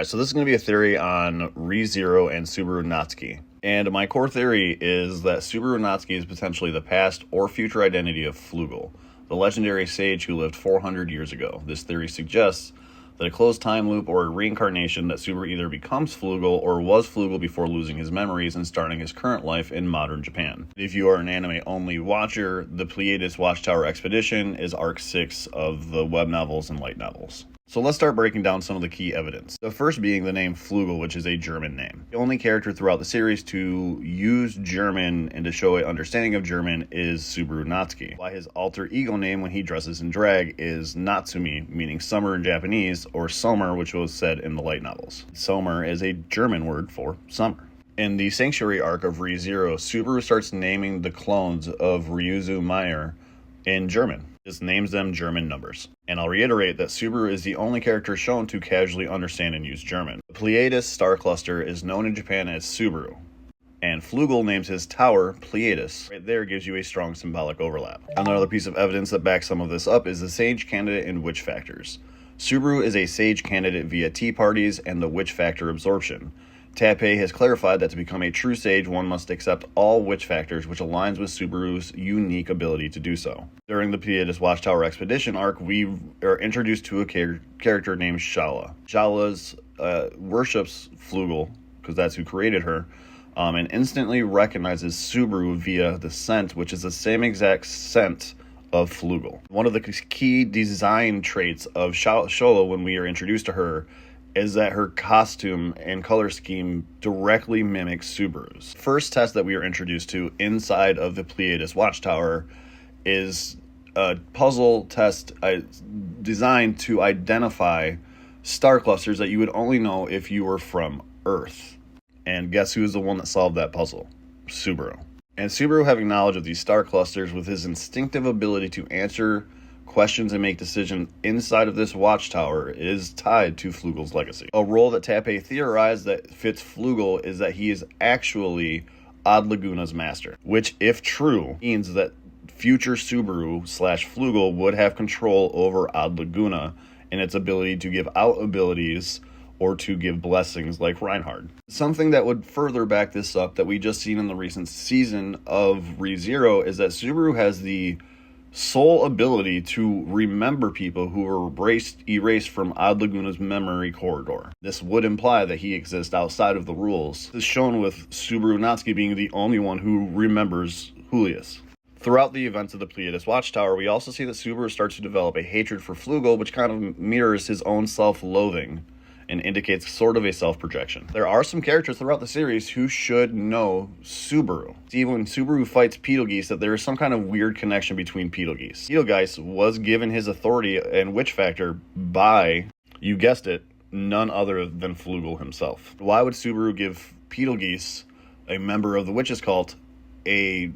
Alright, so this is going to be a theory on ReZero and Subaru Natsuki. And my core theory is that Subaru Natsuki is potentially the past or future identity of Flugal, the legendary sage who lived 400 years ago. This theory suggests that a closed time loop or a reincarnation that Subaru either becomes Flugal or was Flugal before losing his memories and starting his current life in modern Japan. If you are an anime-only watcher, the Pleiades Watchtower Expedition is Arc 6 of the web novels and light novels. So let's start breaking down some of the key evidence. The first being the name Flugal, which is a German name. The only character throughout the series to use German and to show an understanding of German is Subaru Natsuki. Why his alter ego name when he dresses in drag is Natsumi, meaning summer in Japanese, or Sommer, which was said in the light novels. Sommer is a German word for summer. In the Sanctuary arc of ReZero, Subaru starts naming the clones of Ryuzu Meyer in German. Just names them German numbers. And I'll reiterate that Subaru is the only character shown to casually understand and use German. The Pleiades star cluster is known in Japan as Subaru, and Flugal names his tower Pleiades. Right there gives you a strong symbolic overlap. Another piece of evidence that backs some of this up is the Sage candidate and Witch factors. Subaru is a Sage candidate via Tea parties and the Witch factor absorption. Tappei has clarified that to become a true sage, one must accept all witch factors, which aligns with Subaru's unique ability to do so. During the Pleiades Watchtower Expedition arc, we are introduced to a character named Satella. Satella worships Flugal, because that's who created her, and instantly recognizes Subaru via the scent, which is the same exact scent of Flugal. One of the key design traits of Satella when we are introduced to her is that her costume and color scheme directly mimics Subaru's. First test that we are introduced to inside of the Pleiades Watchtower is a puzzle test designed to identify star clusters that you would only know if you were from Earth. And guess who's the one that solved that puzzle? Subaru. And Subaru, having knowledge of these star clusters with his instinctive ability to answer questions and make decisions inside of this watchtower, is tied to Flugal's legacy. A role that Tappei theorized that fits Flugal is that he is actually Ad Laguna's master, which, if true, means that future Subaru / Flugal would have control over Ad Laguna and its ability to give out abilities or to give blessings like Reinhard. Something that would further back this up that we just seen in the recent season of ReZero is that Subaru has the sole ability to remember people who were erased from Ad Laguna's memory corridor. This would imply that he exists outside of the rules. This is shown with Subaru Natsuki being the only one who remembers Julius. Throughout the events of the Pleiades Watchtower, we also see that Subaru starts to develop a hatred for Flugal, which kind of mirrors his own self-loathing and indicates sort of a self-projection. There are some characters throughout the series who should know Subaru. See, when Subaru fights Betelgeuse, that there is some kind of weird connection between Betelgeuse. Betelgeuse was given his authority and witch factor by, you guessed it, none other than Flugal himself. Why would Subaru give Betelgeuse, a member of the witches cult, a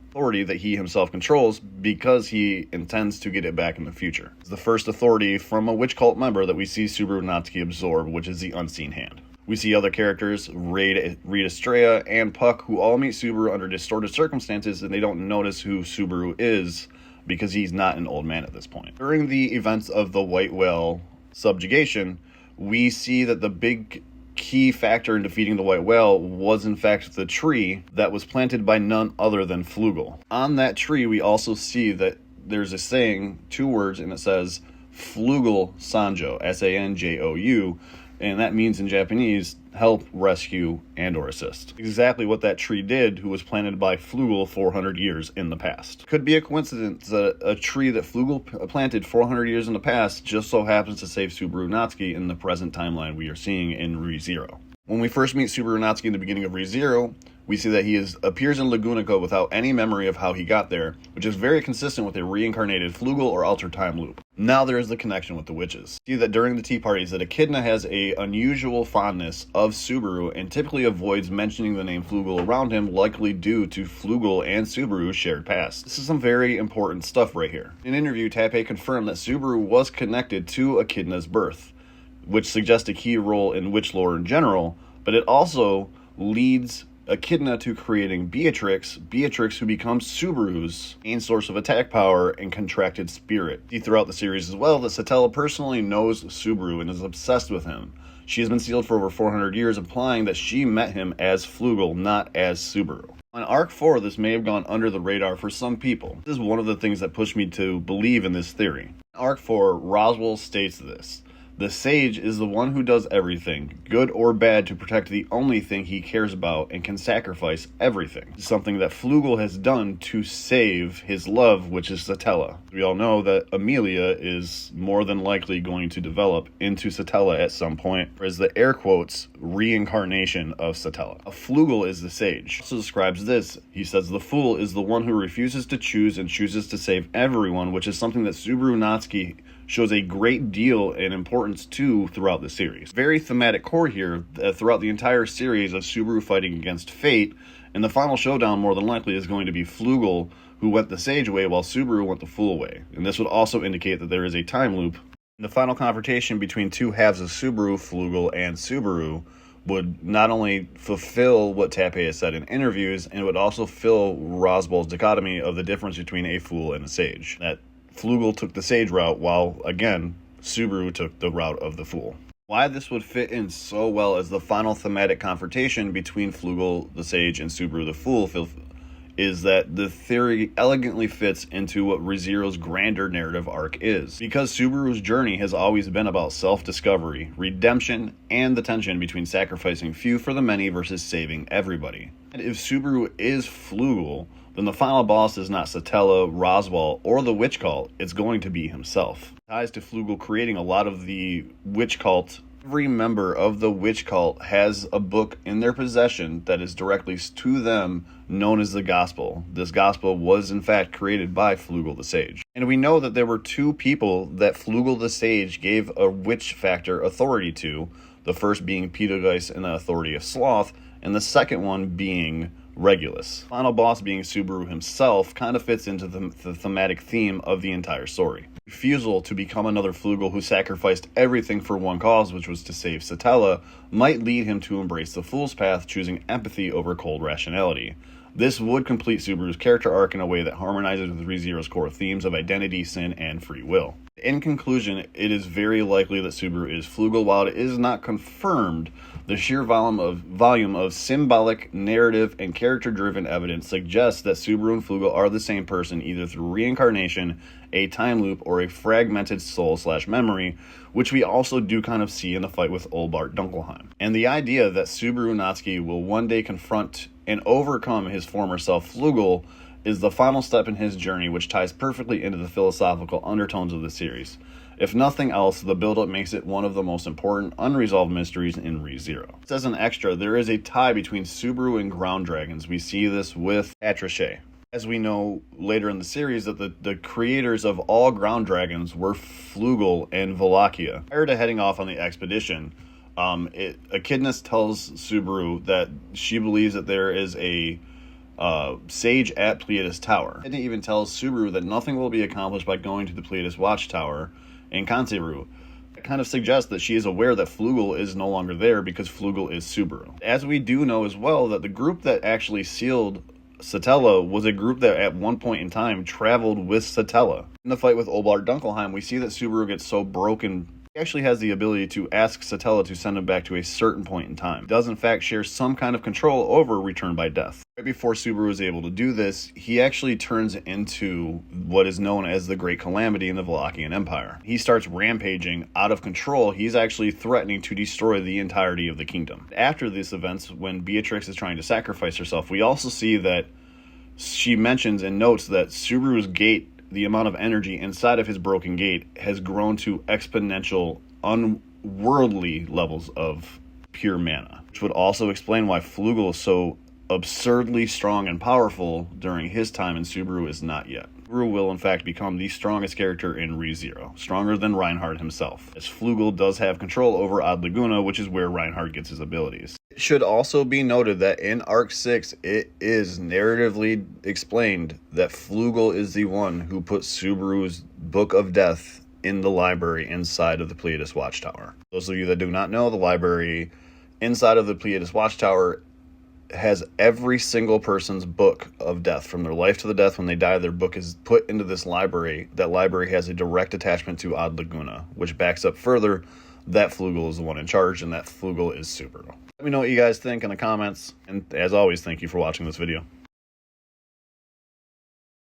authority that he himself controls? Because he intends to get it back in the future. It's the first authority from a witch cult member that we see Subaru Natsuki absorb, which is the Unseen Hand. We see other characters, Rita Estrella and Puck, who all meet Subaru under distorted circumstances, and they don't notice who Subaru is because he's not an old man at this point. During the events of the White Whale subjugation, we see that the big key factor in defeating the White Whale was in fact the tree that was planted by none other than Flugal. On that tree, we also see that there's a saying, 2 words, and it says Flugal Sanjo, Sanjou, and that means in Japanese, help, rescue, and or assist. Exactly what that tree did, who was planted by Flugal 400 years in the past. Could be a coincidence that a tree that Flugal planted 400 years in the past just so happens to save Subaru Natsuki in the present timeline we are seeing in ReZero. When we first meet Subaru Natsuki in the beginning of ReZero, we see that he appears in Lagunica without any memory of how he got there, which is very consistent with a reincarnated Flugal or altered time loop. Now there is the connection with the witches. See that during the tea parties that Echidna has a unusual fondness of Subaru and typically avoids mentioning the name Flugal around him, likely due to Flugal and Subaru's shared past. This is some very important stuff right here. In an interview, Tappei confirmed that Subaru was connected to Echidna's birth, which suggests a key role in witch lore in general, but it also leads Echidna to creating Beatrix who becomes Subaru's main source of attack power and contracted spirit. See throughout the series as well that Satella personally knows Subaru and is obsessed with him. She has been sealed for over 400 years, implying that she met him as Flugal, not as Subaru. On Arc 4, this may have gone under the radar for some people. This is one of the things that pushed me to believe in this theory. In Arc 4, Roswell states this: "The Sage is the one who does everything, good or bad, to protect the only thing he cares about and can sacrifice everything." Something that Flugal has done to save his love, which is Satella. We all know that Amelia is more than likely going to develop into Satella at some point, as the air quotes reincarnation of Satella. Flugal is the Sage. He also describes this. He says, "The fool is the one who refuses to choose and chooses to save everyone," which is something that Subaru Natsuki shows a great deal in importance to throughout the series. Very thematic core here throughout the entire series of Subaru fighting against fate, and the final showdown more than likely is going to be Flugal, who went the Sage way while Subaru went the Fool way. And this would also indicate that there is a time loop. The final confrontation between two halves of Subaru, Flugal, and Subaru would not only fulfill what Tappei has said in interviews, and it would also fill Roswell's dichotomy of the difference between a fool and a sage. That Flugal took the Sage route, while, again, Subaru took the route of the Fool. Why this would fit in so well as the final thematic confrontation between Flugal, the Sage, and Subaru, the Fool, is that the theory elegantly fits into what ReZero's grander narrative arc is. Because Subaru's journey has always been about self-discovery, redemption, and the tension between sacrificing few for the many versus saving everybody. And if Subaru is Flugal, then the final boss is not Satella, Roswell, or the witch cult. It's going to be himself. It ties to Flugal creating a lot of the witch cult. Every member of the witch cult has a book in their possession that is directly to them, known as the Gospel. This Gospel was in fact created by Flugal the Sage. And we know that there were two people that Flugal the Sage gave a witch factor authority to, the first being Petergeist and the authority of Sloth, and the second one being Regulus. Final boss being Subaru himself kind of fits into the thematic theme of the entire story. Refusal to become another Flugal who sacrificed everything for one cause, which was to save Satella, might lead him to embrace the Fool's path, choosing empathy over cold rationality. This would complete Subaru's character arc in a way that harmonizes with ReZero's core themes of identity, sin, and free will. In conclusion, it is very likely that Subaru is Flugal. While it is not confirmed, the sheer volume of symbolic, narrative, and character-driven evidence suggests that Subaru and Flugal are the same person, either through reincarnation, a time loop, or a fragmented soul/memory, which we also do kind of see in the fight with Old Bart Dunkelheim. And the idea that Subaru Natsuki will one day confront and overcome his former self, Flugal, is the final step in his journey, which ties perfectly into the philosophical undertones of the series. If nothing else, the build-up makes it one of the most important unresolved mysteries in ReZero. As an extra, there is a tie between Subaru and ground dragons. We see this with Atrashe. As we know later in the series, that the creators of all ground dragons were Flugal and Wallachia. Prior to heading off on the expedition, Echidna tells Subaru that she believes that there is a sage at Pleiades Tower. Echidna even tells Subaru that nothing will be accomplished by going to the Pleiades Watchtower in Kanseru. It kind of suggests that she is aware that Flugal is no longer there because Flugal is Subaru. As we do know as well that the group that actually sealed Satella was a group that at one point in time traveled with Satella. In the fight with Old Bart Dunkelheim, we see that Subaru gets so broken, he actually has the ability to ask Satella to send him back to a certain point in time. He does in fact share some kind of control over Return by Death. Right before Subaru is able to do this, he actually turns into what is known as the Great Calamity in the Wallachian Empire. He starts rampaging out of control. He's actually threatening to destroy the entirety of the kingdom. After these events, when Beatrix is trying to sacrifice herself, we also see that she mentions and notes that Subaru's gate, the amount of energy inside of his broken gate, has grown to exponential, unworldly levels of pure mana, which would also explain why Flugal is so absurdly strong and powerful during his time and Subaru is not yet. Subaru will in fact become the strongest character in ReZero, stronger than Reinhardt himself, as Flugal does have control over Ad Laguna, which is where Reinhardt gets his abilities. It should also be noted that in Arc 6, it is narratively explained that Flugal is the one who put Subaru's Book of Death in the library inside of the Pleiades Watchtower. Those of you that do not know, the library inside of the Pleiades Watchtower has every single person's book of death. From their life to the death, when they die, their book is put into this library. That library has a direct attachment to Ad Laguna, which backs up further that Flugal is the one in charge, and that Flugal is Subaru. Let me know what you guys think in the comments, and as always, thank you for watching this video.